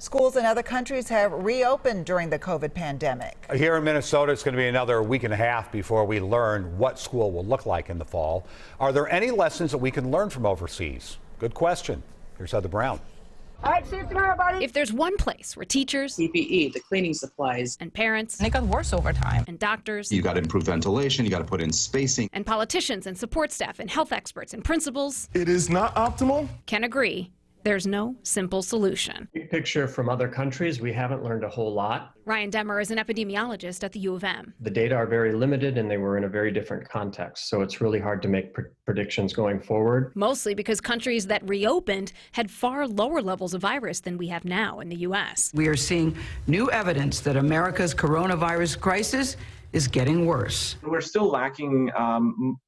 Schools in other countries have reopened during the COVID pandemic. Here in Minnesota, it's going to be another week and a half before we learn what school will look like in the fall. Are there any lessons that we can learn from overseas? Good question. Here's Heather Brown. All right, see you tomorrow, buddy. If there's one place where teachers, PPE, the cleaning supplies, and parents, And it got worse over time. and doctors, You got to improve ventilation, you got to put in spacing. and politicians and support staff and health experts and principals It is not optimal. can agree, there's no simple solution. Big picture from other countries, we haven't learned a whole lot. Ryan Demmer is an epidemiologist at the U of M. The data are very limited and they were in a very different context, so it's really hard to make predictions going forward. Mostly because countries that reopened had far lower levels of virus than we have now in the U.S. We are seeing new evidence that America's coronavirus crisis is getting worse. We're still lacking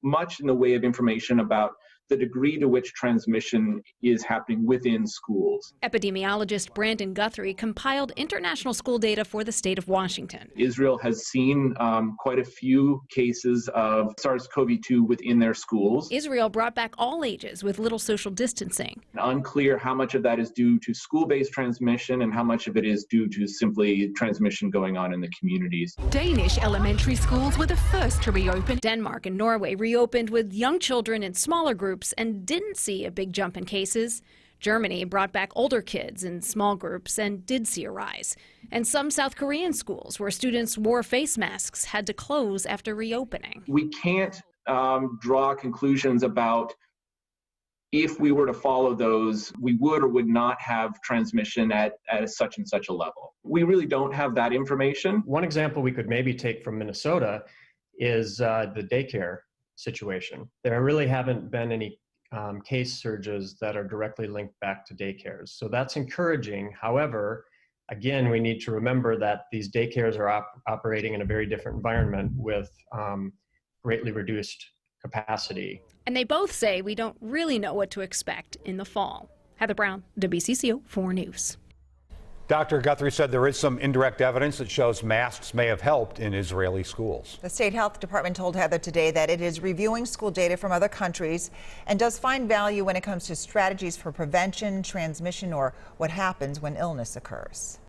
much in the way of information about the degree to which transmission is happening within schools. Epidemiologist Brandon Guthrie compiled international school data for the state of Washington. Israel has seen quite a few cases of SARS-CoV-2 within their schools. Israel brought back all ages with little social distancing. Unclear how much of that is due to school-based transmission and how much of it is due to simply transmission going on in the communities. Danish elementary schools were the first to reopen. Denmark and Norway reopened with young children in smaller groups and didn't see a big jump in cases. Germany brought back older kids in small groups and did see a rise. And some South Korean schools where students wore face masks had to close after reopening. We can't draw conclusions about if we were to follow those, we would or would not have transmission at such and such a level. We really don't have that information. One example we could maybe take from Minnesota is the daycare situation. There really haven't been any case surges that are directly linked back to daycares. So that's encouraging. However, again, we need to remember that these daycares are operating in a very different environment with greatly reduced capacity. And they both say we don't really know what to expect in the fall. Heather Brown, WCCO 4 News. Dr. Guthrie said there is some indirect evidence that shows masks may have helped in Israeli schools. The state health department told Heather today that it is reviewing school data from other countries and does find value when it comes to strategies for prevention, transmission, or what happens when illness occurs.